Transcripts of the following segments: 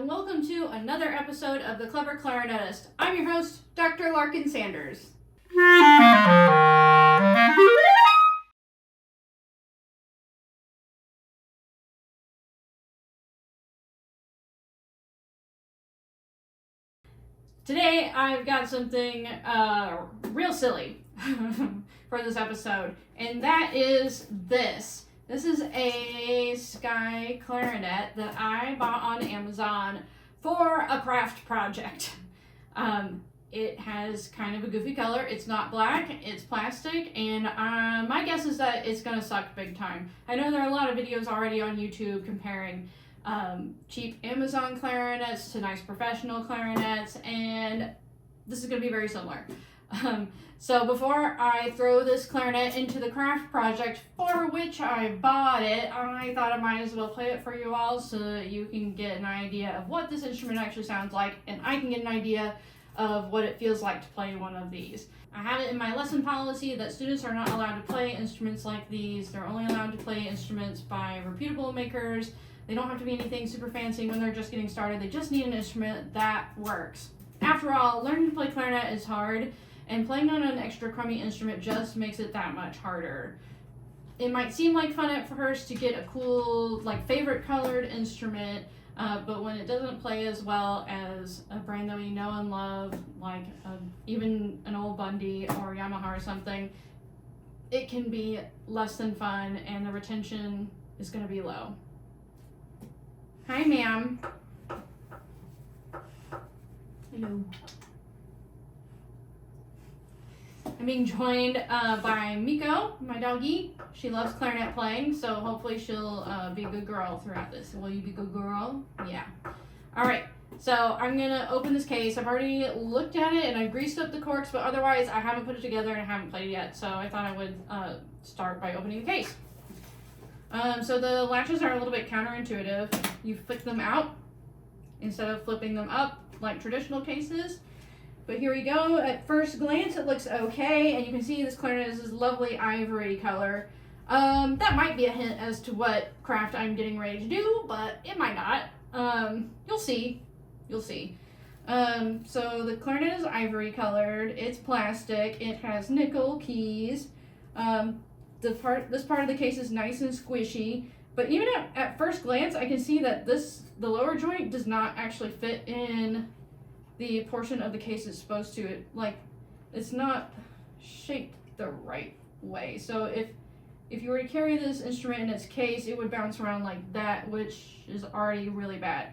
and welcome to another episode of The Clever Clarinetist. I'm your host, Dr. Larkin Sanders. Today, I've got something real silly for this episode, and that is this. This is a Sky clarinet that I bought on Amazon for a craft project. It has kind of a goofy color. It's not black, it's plastic, and my guess is that it's gonna suck big time. I know there are a lot of videos already on YouTube comparing cheap Amazon clarinets to nice professional clarinets, and this is going to be very similar. So before I throw this clarinet into the craft project for which I bought it, I thought I might as well play it for you all so that you can get an idea of what this instrument actually sounds like, and I can get an idea of what it feels like to play one of these. I have it in my lesson policy that students are not allowed to play instruments like these. They're only allowed to play instruments by reputable makers. They don't have to be anything super fancy when they're just getting started. They just need an instrument that works. After all, learning to play clarinet is hard, and playing on an extra crummy instrument just makes it that much harder. It might seem like fun at first to get a cool, favorite colored instrument, but when it doesn't play as well as a brand that we know and love, even an old Bundy or Yamaha or something, it can be less than fun, and the retention is going to be low. Hi, ma'am. Hello. I'm being joined by Miko, my doggie. She loves clarinet playing, so hopefully she'll be a good girl throughout this. Will you be a good girl? Yeah. All right, so I'm going to open this case. I've already looked at it, and I've greased up the corks, but otherwise I haven't put it together and I haven't played it yet, so I thought I would start by opening the case. So the latches are a little bit counterintuitive. You flick them out instead of flipping them up like traditional cases. But here we go. At first glance, it looks okay, and you can see this clarinet is this lovely ivory color. That might be a hint as to what craft I'm getting ready to do, but it might not. You'll see. You'll see. So the clarinet is ivory colored. It's plastic. It has nickel keys. This part of the case is nice and squishy, but even at first glance, I can see that the lower joint does not actually fit in the portion of the case it's supposed to. It's not shaped the right way. So if you were to carry this instrument in its case, it would bounce around like that, which is already really bad.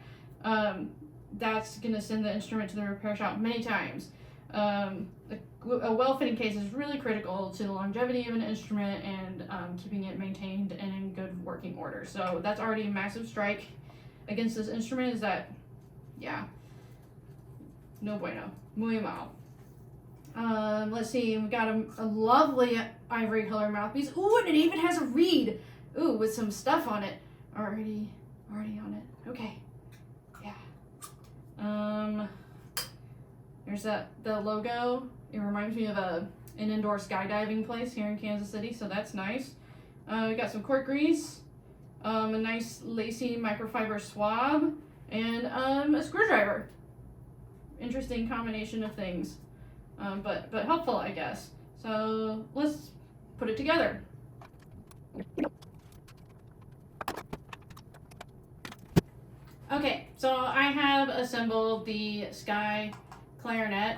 That's gonna send the instrument to the repair shop many times. A well-fitting case is really critical to the longevity of an instrument and keeping it maintained and in good working order. So that's already a massive strike against this instrument. Is that, yeah, no bueno, muy mal. Let's see, we've got a lovely ivory color mouthpiece. Ooh, and it even has a reed. Ooh, with some stuff on it. Already on it. Okay, yeah. There's the logo. It reminds me of an indoor skydiving place here in Kansas City, so that's nice. We got some cork grease, a nice lacy microfiber swab, and a screwdriver. Interesting combination of things, but helpful, I guess. So let's put it together. Okay, so I have assembled the Sky clarinet.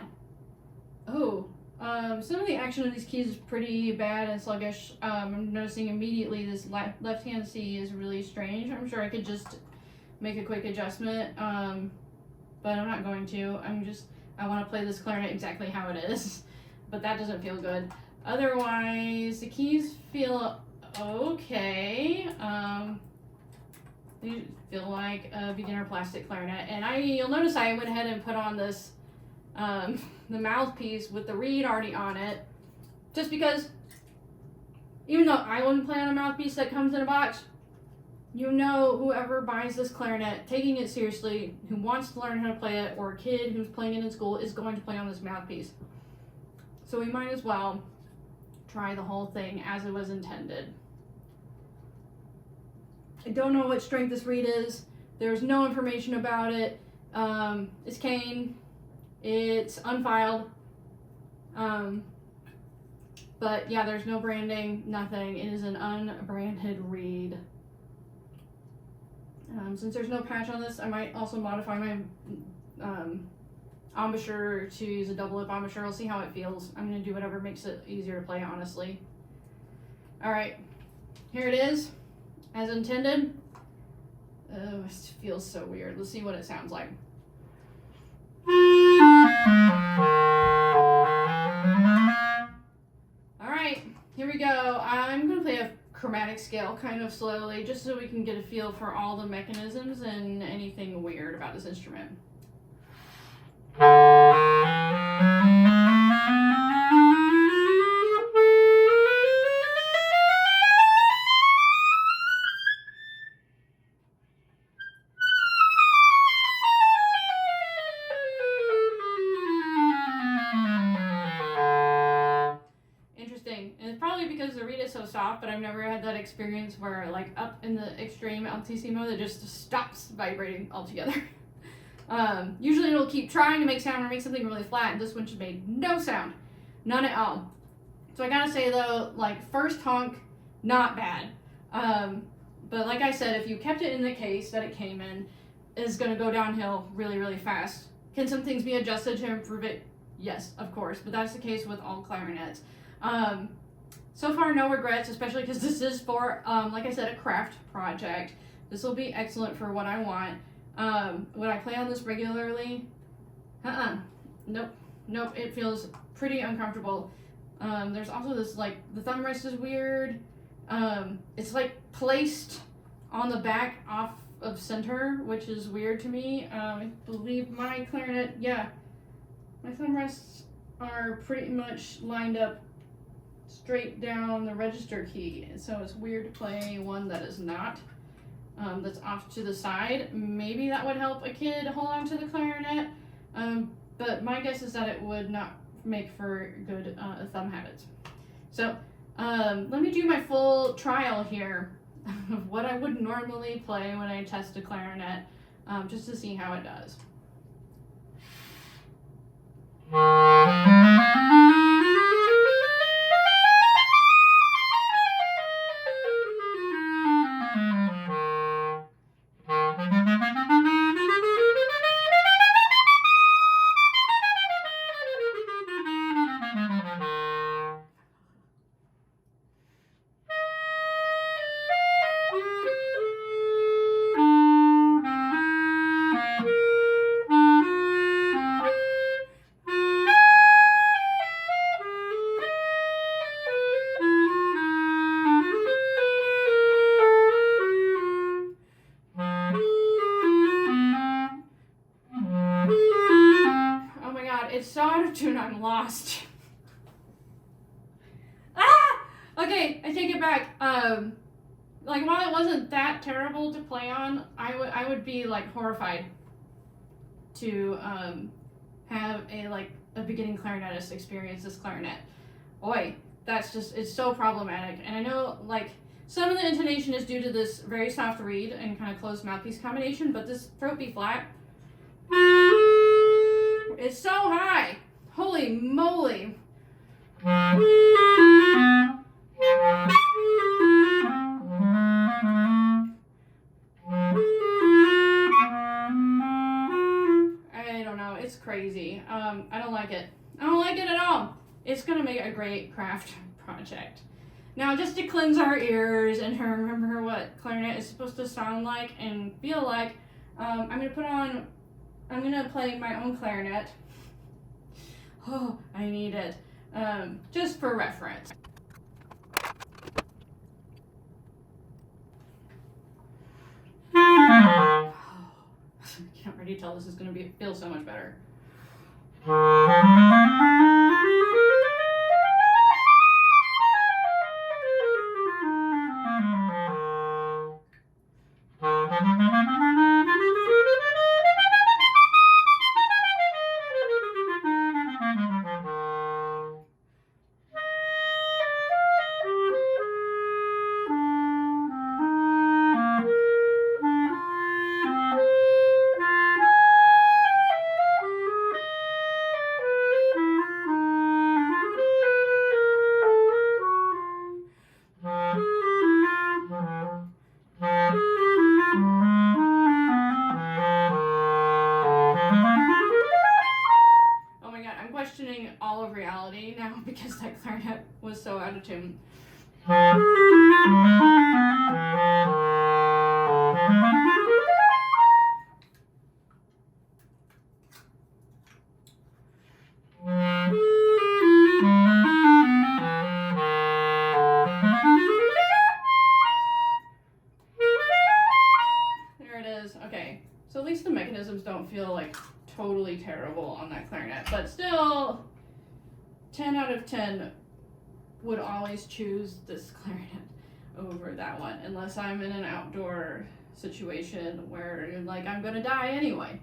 Some of the action of these keys is pretty bad and sluggish. I'm noticing immediately this left hand C is really strange. I'm sure I could just make a quick adjustment, but I'm not going to. I want to play this clarinet exactly how it is, but that doesn't feel good. Otherwise, the keys feel okay. They feel like a beginner plastic clarinet, and you'll notice I went ahead and put on this the mouthpiece with the reed already on it, just because even though I wouldn't play on a mouthpiece that comes in a box, whoever buys this clarinet, taking it seriously, who wants to learn how to play it, or a kid who's playing it in school is going to play on this mouthpiece. So we might as well try the whole thing as it was intended. I don't know what strength this reed is. There's no information about it. It's cane. It's unfiled. But yeah, there's no branding, nothing. It is an unbranded reed. Since there's no patch on this, I might also modify my embouchure to use a double lip embouchure. I'll see how it feels. I'm going to do whatever makes it easier to play, honestly. Alright, here it is, as intended. Oh, it feels so weird. Let's see what it sounds like. Alright, here we go. I'm going to play a chromatic scale kind of slowly, just so we can get a feel for all the mechanisms and anything weird about this instrument. Because the reed is so soft, but I've never had that experience where, like, up in the extreme altissimo, that just stops vibrating altogether. Usually it'll keep trying to make sound or make something really flat, and this one just made no sound. None at all. So I gotta say, though, like, first honk, not bad. But like I said, if you kept it in the case that it came in, it's gonna go downhill really, really fast. Can some things be adjusted to improve it? Yes, of course, but that's the case with all clarinets. So far, no regrets, especially because this is for, like I said, a craft project. This will be excellent for what I want. Would I play on this regularly? Nope. Nope, it feels pretty uncomfortable. There's also this, like, the thumb rest is weird. It's, like, placed on the back off of center, which is weird to me. I believe my clarinet, yeah, my thumb rests are pretty much lined up straight down the register key, so it's weird to play one that is not, that's off to the side. Maybe that would help a kid hold on to the clarinet, but my guess is that it would not make for good thumb habits. So let me do my full trial here of what I would normally play when I test a clarinet, just to see how it does. It's so out of tune, I'm lost. Okay, I take it back. Like, while it wasn't that terrible to play on, I would be, like, horrified to have a beginning clarinetist experience this clarinet. Boy, that's just, it's so problematic. And I know, like, some of the intonation is due to this very soft reed and kind of closed mouthpiece combination, but this throat B flat, it's so high. Holy moly. I don't know. It's crazy. I don't like it. I don't like it at all. It's going to make a great craft project. Now, just to cleanse our ears and to remember what clarinet is supposed to sound like and feel like, I'm going to play my own clarinet. Oh, I need it. Just for reference. I can't already tell this is going to feel so much better. that clarinet was so out of tune. There it is. Okay, so at least the mechanisms don't feel like totally terrible on that clarinet, but still 10 out of 10 would always choose this clarinet over that one, unless I'm in an outdoor situation where like I'm gonna die anyway.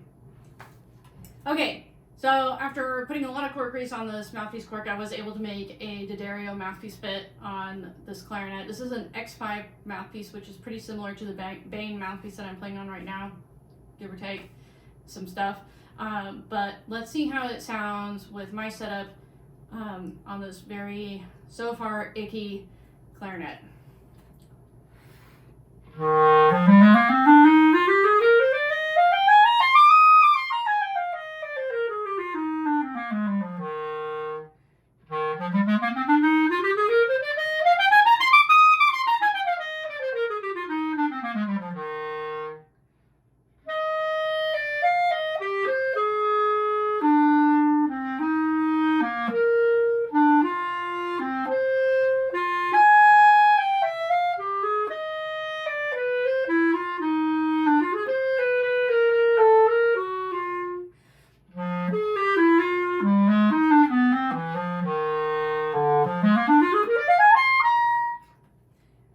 Okay, so after putting a lot of cork grease on this mouthpiece cork, I was able to make a D'Addario mouthpiece fit on this clarinet. This is an X5 mouthpiece, which is pretty similar to the Behn mouthpiece that I'm playing on right now, give or take some stuff. But let's see how it sounds with my setup on this very, so far, icky clarinet.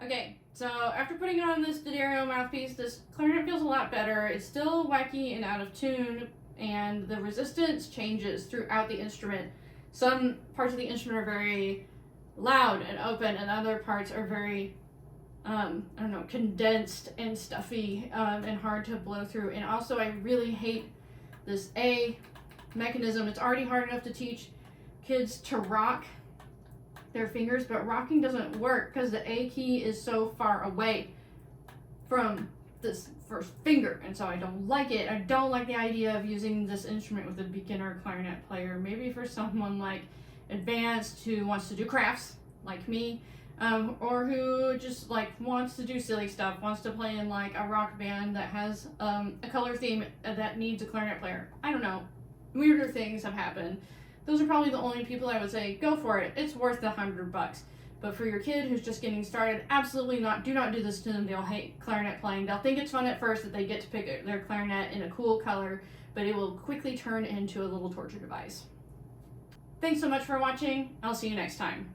Okay, so after putting it on this D'Addario mouthpiece, this clarinet feels a lot better. It's still wacky and out of tune, and the resistance changes throughout the instrument. Some parts of the instrument are very loud and open, and other parts are very, I don't know, condensed and stuffy and hard to blow through. And also, I really hate this A mechanism. It's already hard enough to teach kids to rock their fingers, but rocking doesn't work because the A key is so far away from this first finger, and so I don't like it. I don't like the idea of using this instrument with a beginner clarinet player. Maybe for someone like advanced who wants to do crafts like me, or who just like wants to do silly stuff, wants to play in like a rock band that has a color theme that needs a clarinet player. I don't know, weirder things have happened. Those are probably the only people I would say, go for it. It's worth the $100. But for your kid who's just getting started, absolutely not. Do not do this to them. They'll hate clarinet playing. They'll think it's fun at first that they get to pick their clarinet in a cool color, but it will quickly turn into a little torture device. Thanks so much for watching. I'll see you next time.